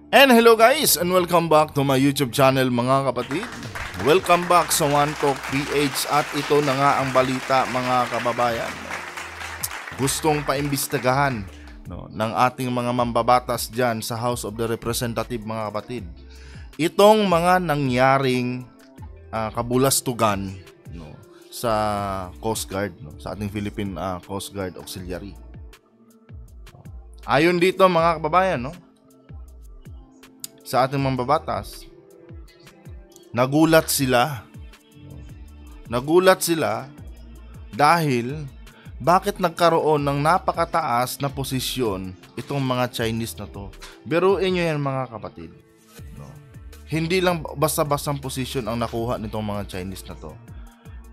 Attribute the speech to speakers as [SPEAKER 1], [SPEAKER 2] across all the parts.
[SPEAKER 1] And hello guys, and welcome back to my YouTube channel mga kapatid. Welcome back sa One Talk PH at ito na nga ang balita mga kababayan. Gustong paimbestigahan ng ating mga mambabatas dyan sa House of the Representative mga kapatid. Itong mga nangyaring kabulastugan sa Coast Guard, sa ating Philippine Coast Guard Auxiliary. Ayon dito mga kababayan, sa ating mambabatas, nagulat sila dahil bakit nagkaroon ng napakataas na posisyon itong mga Chinese na to. Biruin nyo yan mga kapatid. Hindi lang basta-bastang posisyon ang nakuha nitong mga Chinese na to.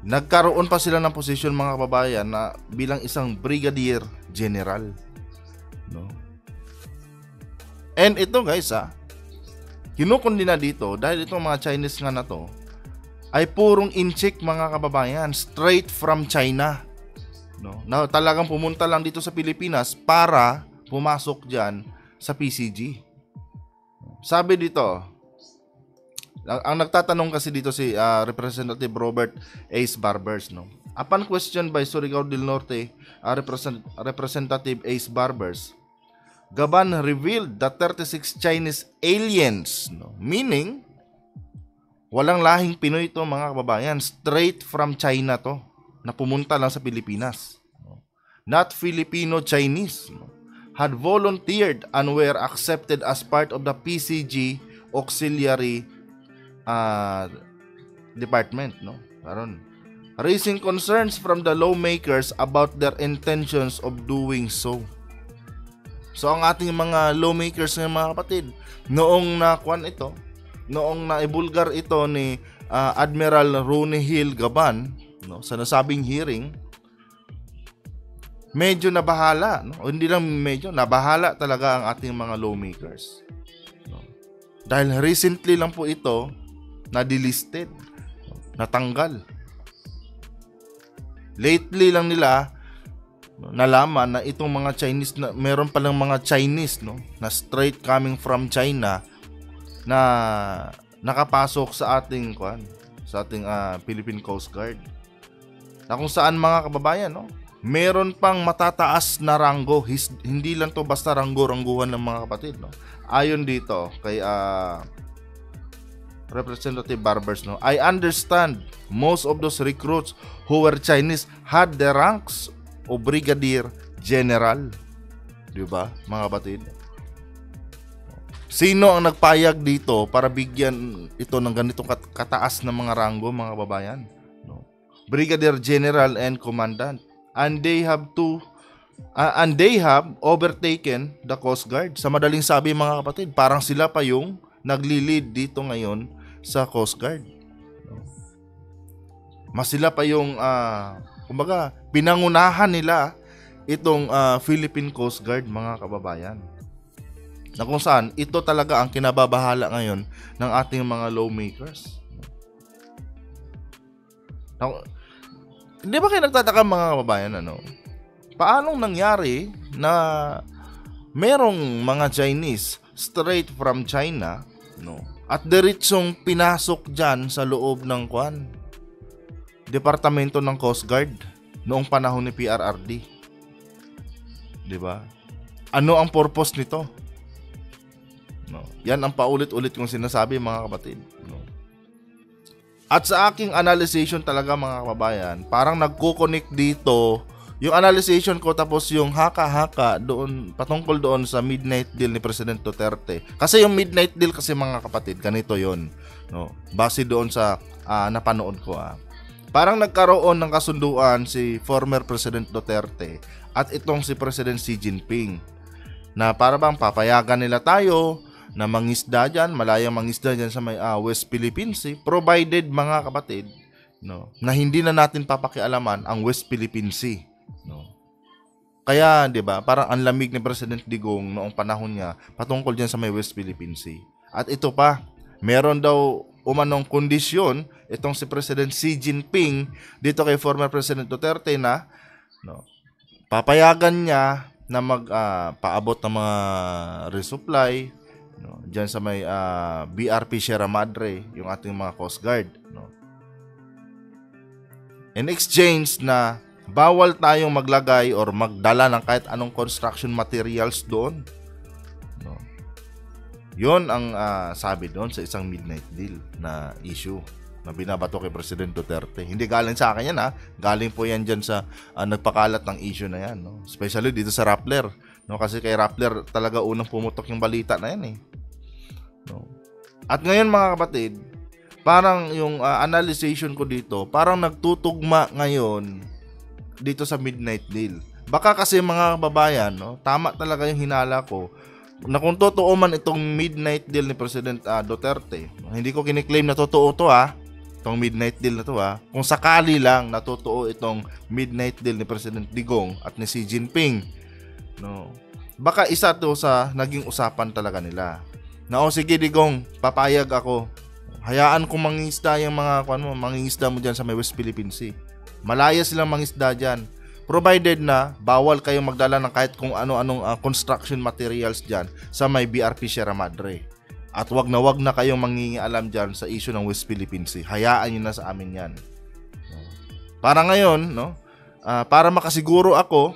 [SPEAKER 1] Nagkaroon pa sila ng posisyon mga kababayan na bilang isang brigadier general. And ito guys kinukundi na dito dahil itong mga Chinese nga na to ay purong in-check mga kababayan, straight from China. Na talagang pumunta lang dito sa Pilipinas para pumasok dyan sa PCG. Sabi dito, ang nagtatanong kasi dito si Representative Robert Ace Barbers. Upon question by Surigao del Norte, Representative Ace Barbers, Gaban revealed that 36 Chinese aliens, meaning walang lahing Pinoy to mga kababayan, straight from China to, na pumunta lang sa Pilipinas, not Filipino-Chinese, had volunteered and were accepted as part of the PCG Auxiliary Department, raising concerns from the lawmakers about their intentions of doing so. So ang ating mga lawmakers ng mga kapatid, noong naibulgar ito ni Admiral Rooney Hill Gaban sa nasabing hearing, medyo nabahala, hindi lang medyo, nabahala talaga ang ating mga lawmakers. Dahil recently lang po ito na-delisted, natanggal. Lately lang nila nalaman na itong mga Chinese na meron palang mga Chinese na straight coming from China na nakapasok sa ating Philippine Coast Guard. Na kung saan mga kababayan, meron pang matataas na ranggo, hindi lang to basta ranggo-rangguhan ng mga kapatid, Ayon dito kay Representative Barbers, I understand most of those recruits who were Chinese had the ranks o brigadier general. Diba mga kapatid? Sino ang nagpayag dito para bigyan ito ng ganitong kataas na mga ranggo mga kababayan? Brigadier general and commandant. And they have overtaken the Coast Guard. Sa madaling sabi mga kapatid, parang sila pa yung nagli-lead dito ngayon sa Coast Guard. Mas sila pa yung kumbaga, pinangunahan nila itong Philippine Coast Guard mga kababayan. Na kung saan, ito talaga ang kinababahala ngayon ng ating mga lawmakers. Hindi ba kayo nagtataka mga kababayan, paanong nangyari na merong mga Chinese straight from China, at diretsong pinasok dyan sa loob ng Departamento ng Coast Guard noong panahon ni PRRD. 'Di ba? Ano ang purpose nito? Yan ang paulit-ulit kong sinasabi mga kapatid. At sa aking analyzation talaga mga kababayan, parang nagko-connect dito yung analyzation ko tapos yung haka-haka doon patungkol doon sa midnight deal ni President Duterte. Kasi yung midnight deal kasi mga kapatid, ganito 'yon, base doon sa napanood ko Parang nagkaroon ng kasunduan si former President Duterte at itong si President Xi Jinping na para bang papayagan nila tayo na mangisda dyan, malayang mangisda dyan sa may West Philippine Sea, provided mga kapatid na hindi na natin papakialaman ang West Philippine Sea. Kaya 'di ba, parang ang lamig ni President Digong noong panahon niya patungkol dyan sa may West Philippine Sea. At ito pa, meron daw umanong kondisyon itong si President Xi Jinping dito kay former President Duterte na papayagan niya na magpaabot ng mga resupply diyan sa may BRP Sierra Madre, yung ating mga Coast Guard, no? In exchange na bawal tayong maglagay or magdala ng kahit anong construction materials doon, no? Yun ang sabi doon sa isang midnight deal na issue na binabato kay President Duterte. Hindi galing sa akin yan, galing po yan dyan sa nagpakalat ng issue na yan, no? Especially dito sa Rappler, no? Kasi kay Rappler talaga unang pumutok yung balita na yan, no? At ngayon mga kapatid, parang yung analyzation ko dito, parang nagtutugma ngayon dito sa midnight deal. Baka kasi mga kababayan, no, tama talaga yung hinala ko na kung totoo man itong midnight deal ni President Duterte, hindi ko kiniklaim na totoo to, itong midnight deal na to, kung sakali lang na totoo itong midnight deal ni President Digong at ni Xi Jinping, no, baka isa to sa naging usapan talaga nila na, sige Digong, papayag ako, hayaan kong mangingisda yung mga mangingisda mo dyan sa may West Philippine Sea. Malaya silang mangisda dyan. Provided na bawal kayong magdala ng kahit kung ano-anong construction materials dyan sa may BRP Sierra Madre. At wag na kayong mangingialam dyan sa issue ng West Philippine Sea. Hayaan nyo na sa amin yan. Para ngayon, no, para makasiguro ako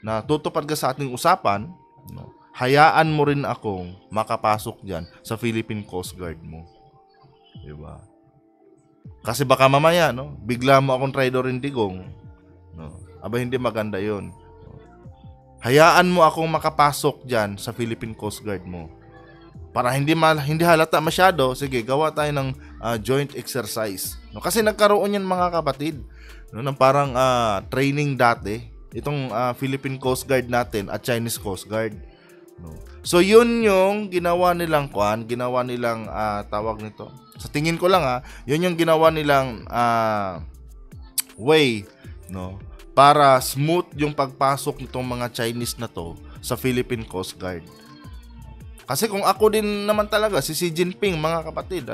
[SPEAKER 1] na tutupad ka sa ating usapan, no, hayaan mo rin akong makapasok dyan sa Philippine Coast Guard mo. Diba? Kasi baka mamaya, no, bigla mo akong traidorin, Digong, no, aba hindi maganda yun. Hayaan mo akong makapasok dyan sa Philippine Coast Guard mo. Para hindi halata masyado, sige, gawa tayo ng joint exercise. No, kasi nagkaroon yan mga kapatid, no, ng parang training dati, itong Philippine Coast Guard natin at Chinese Coast Guard. No. So yun yung ginawa nilang tawag nito. Sa tingin ko lang yun yung ginawa nilang way, no, para smooth yung pagpasok nitong mga Chinese na to sa Philippine Coast Guard. Kasi kung ako din naman talaga si Xi Jinping mga kapatid,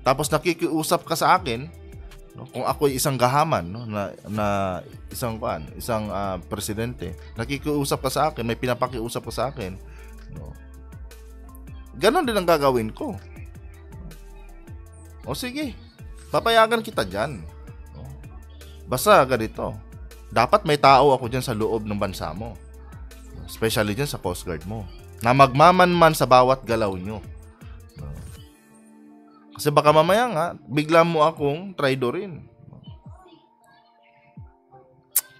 [SPEAKER 1] tapos nakikiusap ka sa akin, no, kung ako ay isang gahaman, no, na isang presidente, nakikiusap ka sa akin, may pinapakiusap ka sa akin, no, ganon din ang gagawin ko. O sige, papayagan kita dyan, no? Basta ganito, dapat may tao ako dyan sa loob ng bansa mo, especially dyan sa Coast Guard mo, na magmamanman sa bawat galaw nyo, no? Kasi baka mamaya bigla mo akong traidorin.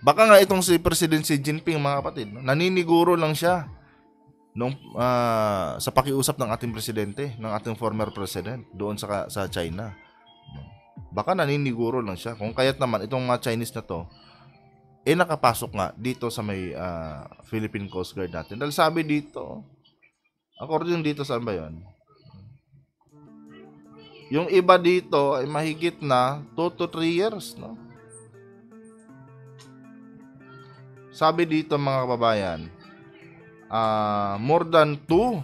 [SPEAKER 1] Baka nga itong si President Xi Jinping mga kapatid, naniniguro lang siya nung sa pakiusap ng ating presidente, ng ating former president doon sa China. Baka naniniguro lang siya. Kung kaya't naman itong mga Chinese na to nakapasok nga dito sa may Philippine Coast Guard natin. Dahil sabi dito, according dito, saan ba yun? Yung iba dito ay mahigit na 2 to 3 years, no? Sabi dito mga kababayan, more than 2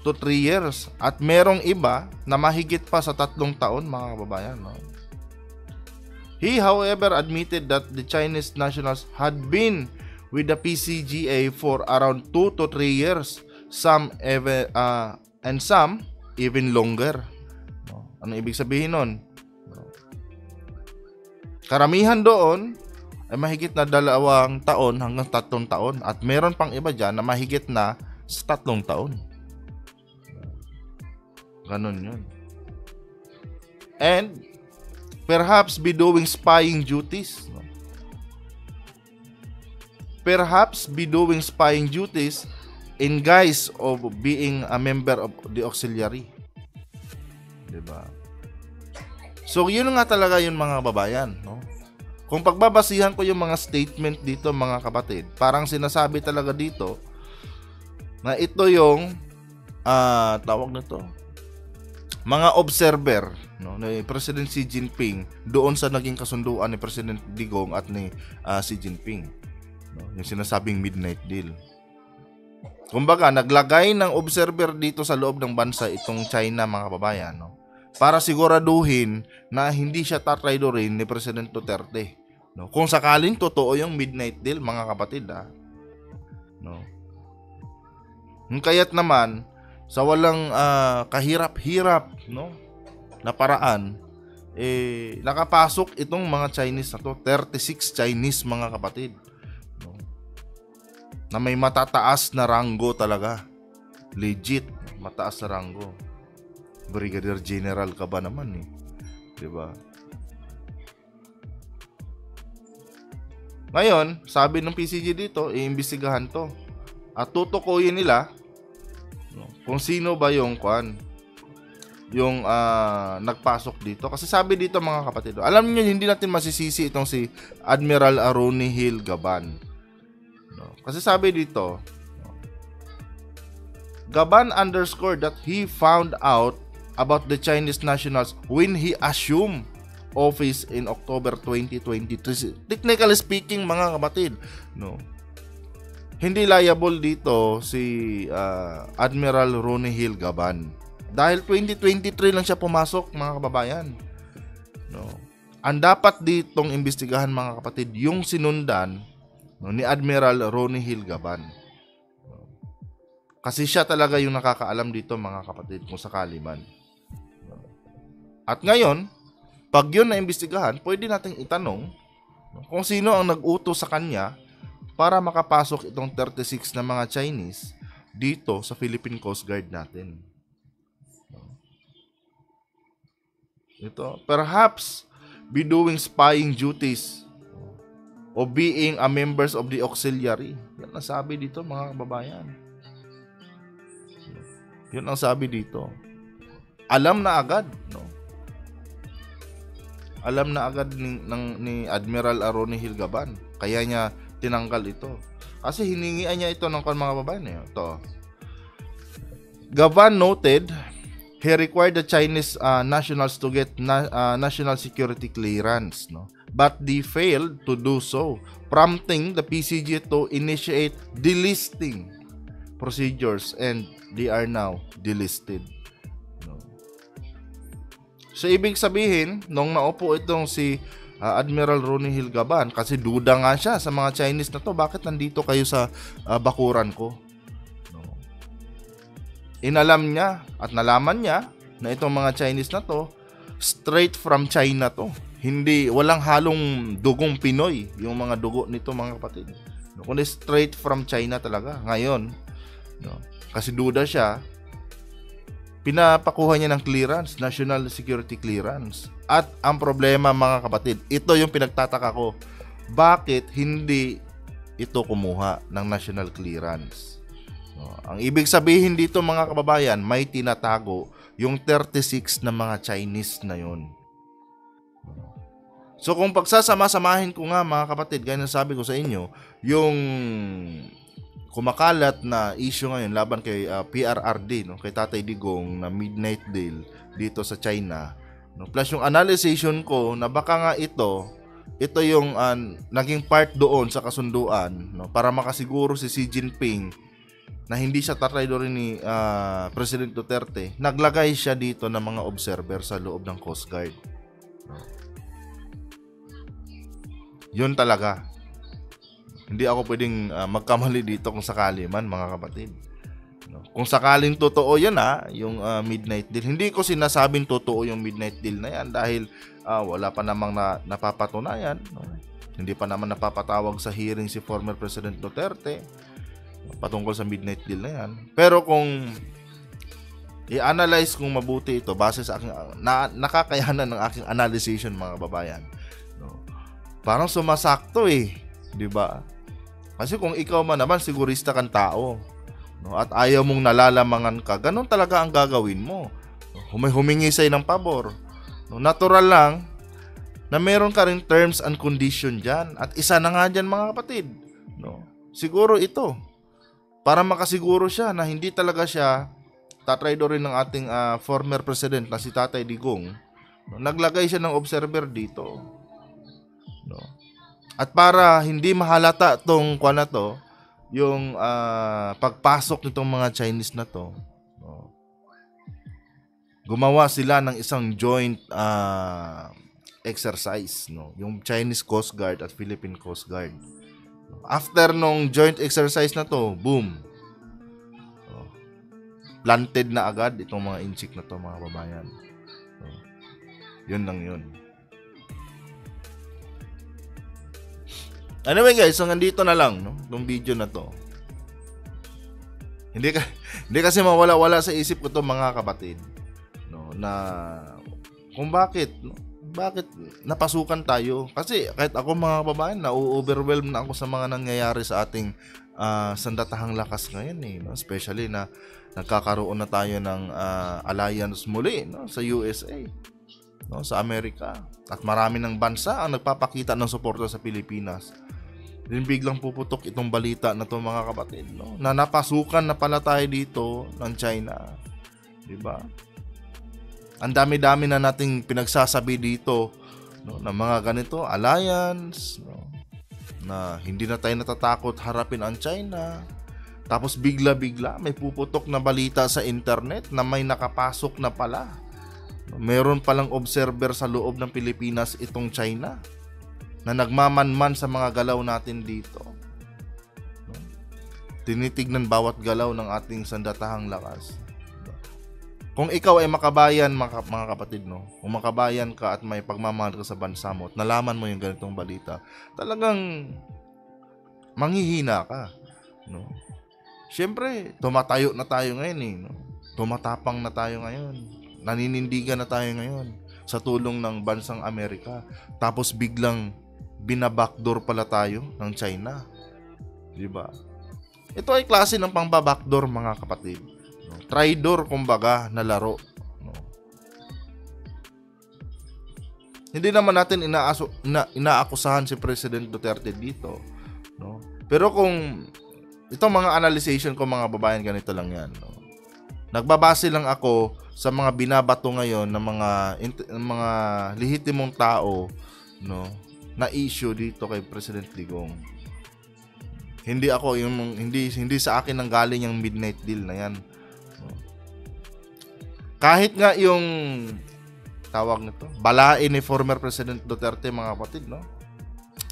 [SPEAKER 1] to 3 years. At merong iba na mahigit pa sa 3 taon mga kababayan, no? He, however, admitted that the Chinese nationals had been with the PCGA for around 2 to 3 years, and some even longer. No? Ano ibig sabihin nun? Karamihan doon ay mahigit na 2 taon hanggang 3 taon, at meron pang iba dyan na mahigit na sa 3 taon. Ganon yun. And perhaps be doing spying duties, no? Perhaps be doing spying duties in guise of being a member of the auxiliary. Diba? So yun nga talaga yun mga babayan, no? Kung pagbabasihan ko yung mga statement dito mga kapatid, parang sinasabi talaga dito na ito yung tawag na to, mga observer, no, ni President Xi Jinping doon sa naging kasunduan ni President Digong at ni Xi Jinping, no, yung sinasabing midnight deal. Kumbaga naglagay ng observer dito sa loob ng bansa itong China mga kababayan, no, para siguraduhin na hindi siya tatraidorin ni President Duterte, no, kung sakaling totoo yung midnight deal mga kapatid, no. Kaya't naman sa walang kahirap-hirap, no, na paraan, nakapasok itong mga Chinese na to, 36 Chinese, mga kapatid, no, na may matataas na ranggo talaga, legit mataas na ranggo. Brigadier General ka ba naman eh, 'di ba? Ngayon, sabi ng PCG dito, iimbestigahan to. At tutukuyin nila, no, kung sino ba yung nagpasok dito. Kasi sabi dito, mga kapatid, alam niyo, hindi natin masisisi itong si Admiral Ronnie Hill Gaban. No, kasi sabi dito, Gaban underscored that he found out about the Chinese nationals when he assumed office in October 2023. Technically speaking, mga kapatid, no, hindi liable dito si Admiral Ronnie Hill Gaban dahil 2023 lang siya pumasok, mga kababayan, no. Ang dapat ditong imbestigahan, mga kapatid, yung sinundan, no, ni Admiral Ronnie Hill Gaban, no. Kasi siya talaga yung nakakaalam dito, mga kapatid, kung sakali man, no. At ngayon, pag yun na imbestigahan, pwede nating itanong kung sino ang nag-utos sa kanya para makapasok itong 36 na mga Chinese dito sa Philippine Coast Guard natin. Ito, perhaps be doing spying duties o being a members of the auxiliary. Yan ang sabi dito, mga kababayan. Yun ang sabi dito. Alam na agad, no? Alam na agad ni Admiral Ronnie Hill Gaban. Kaya niya tinanggal ito. Kasi hiningian niya ito ng mga babae niya. Ito. Gaban noted he required the Chinese nationals to get national security clearance, no? But they failed to do so, prompting the PCG to initiate delisting procedures, and they are now delisted. So, ibig sabihin, nung naupo itong si Admiral Ronnie Hill Gaban, kasi duda nga siya sa mga Chinese na to, bakit nandito kayo sa bakuran ko? No. Inalam niya at nalaman niya na itong mga Chinese na to, straight from China to. Hindi, walang halong dugong Pinoy, yung mga dugo nito, mga kapatid. No, kundi straight from China talaga. Ngayon, no, kasi duda siya, pinapakuha niya ng clearance, national security clearance. At ang problema, mga kapatid, ito yung pinagtataka ko. Bakit hindi ito kumuha ng national clearance? No, ang ibig sabihin dito, mga kababayan, may tinatago yung 36 na mga Chinese na yun. So kung pagsasama-samahin ko nga, mga kapatid, gaya ng sabi ko sa inyo, yung kumakalat na issue ngayon laban kay PRRD, no, kay Tatay Digong, na midnight deal dito sa China, no, plus yung analyzation ko na baka nga ito yung naging part doon sa kasunduan, no, para makasiguro si Xi Jinping na hindi siya tatraidor ni President Duterte. Naglagay siya dito ng mga observer sa loob ng Coast Guard, no. Yun talaga. Hindi ako pwedeng magkamali dito kung sakali man, mga kapatid. No? Kung sakaling totoo yan, yung midnight deal. Hindi ko sinasabing totoo yung midnight deal na yan dahil wala pa namang napapatunayan. No? Hindi pa naman napapatawag sa hearing si former President Duterte patungkol sa midnight deal na yan. Pero kung i-analyze kung mabuti ito base sa aking nakakayanan ng aking analyzation, mga babayan, no? Parang sumasakto eh, 'di ba? Kasi kung ikaw man naman sigurista kang tao, no, at ayaw mong nalalamangan ka, ganun talaga ang gagawin mo. Humingi sa'yo ng pabor. No, natural lang na meron ka rin terms and condition dyan. At isa na nga dyan, mga kapatid, no, siguro ito, para makasiguro siya na hindi talaga siya tatraidorin ng ating former president na si Tatay Digong, no, naglagay siya ng observer dito. No. At para hindi mahalata tong na to, yung pagpasok nitong mga Chinese na to, no, gumawa sila ng isang joint exercise, no, yung Chinese Coast Guard at Philippine Coast Guard. After nung joint exercise na to, boom, planted na agad itong mga inchik na to, mga kababayan. So, yun lang yun. Anyway guys, so nandito na lang, no, itong video na to. Hindi kasi mawala-wala sa isip ko to, mga kapatid, no, na kung bakit napasukan tayo. Kasi kahit ako, mga kababayan, na-overwhelm na ako sa mga nangyayari sa ating sandatahang lakas ngayon, no? Especially na nagkakaroon na tayo ng alliance muli, no, sa USA, no, sa Amerika, at marami ng bansa ang nagpapakita ng suporta sa Pilipinas. Din biglang puputok itong balita na to, mga kapatid, no, na napasukan na pala tayo dito ng China, di ba? Ang dami-dami na nating pinagsasabi dito, no, na mga ganito alliance, no, na hindi na tayo natatakot harapin ang China. Tapos bigla-bigla may puputok na balita sa internet na may nakapasok na pala. Meron palang observer sa loob ng Pilipinas itong China na nagmamanman sa mga galaw natin dito. Tinitignan bawat galaw ng ating sandatahang lakas. Kung ikaw ay makabayan, mga kapatid, no, kung makabayan ka at may pagmamahal ka sa bansa mo at nalaman mo yung ganitong balita, talagang manghihina ka, no. Siyempre, tumatayo na tayo ngayon, no? Tumatapang na tayo ngayon. Naninindigan na tayo ngayon sa tulong ng bansang Amerika. Tapos biglang binabackdoor pala tayo ng China. Di ba? Ito ay klase ng pang-backdoor, mga kapatid. No? Traidor, kumbaga, na laro. No? Hindi naman natin inaakusahan si President Duterte dito. No? Pero kung itong mga analyzation ko, mga babayan, ganito lang yan. No? Nagbabase lang ako sa mga binabato ngayon ng mga lehitimong tao, no, na issue dito kay President Digong. Hindi ako yung hindi sa akin nang galing yung midnight deal na yan. No? Kahit nga yung tawag nito, balain ni former President Duterte, mga kapatid, no,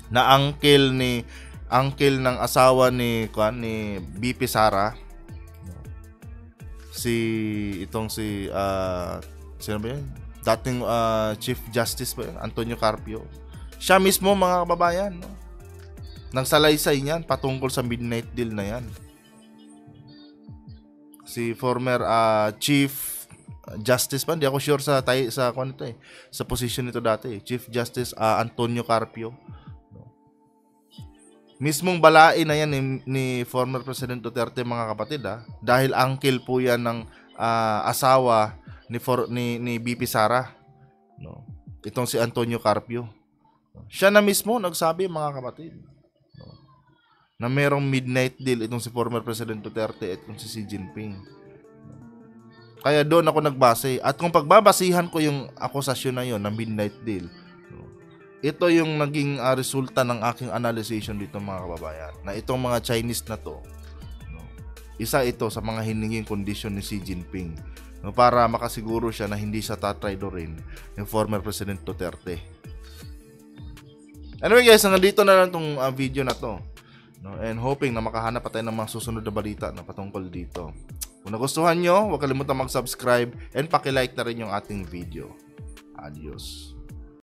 [SPEAKER 1] na uncle ng asawa ni BP Sara, sino ba yan? Dating Chief Justice ba yun? Antonio Carpio. Siya mismo, mga kababayan, no, nagsalaysay niyan patungkol sa midnight deal na yan. Si former Chief Justice pa, hindi ako sure sa position nito dati, Chief Justice Antonio Carpio. Mismong balain na yan ni former President Duterte, mga kapatid, dahil uncle po yan ng asawa ni BP Sara, no? Itong si Antonio Carpio. Siya na mismo nagsabi, mga kapatid, no, na merong midnight deal itong si former President Duterte at itong si Xi Jinping. Kaya doon ako nagbase. At kung pagbabasihan ko yung akusasyon na yon ng midnight deal, ito yung naging resulta ng aking analyzation dito, mga kababayan, na itong mga Chinese na to, no, isa ito sa mga hininging kondisyon ni Xi Jinping, no, para makasiguro siya na hindi siya tatraidorin ng former President Duterte. Anyway guys, nandito na lang itong video na to, no, and hoping na makahanap pa tayo ng mga susunod na balita na patungkol dito. Kung nagustuhan nyo, huwag kalimutan mag-subscribe and paki-like na rin yung ating video. Adios.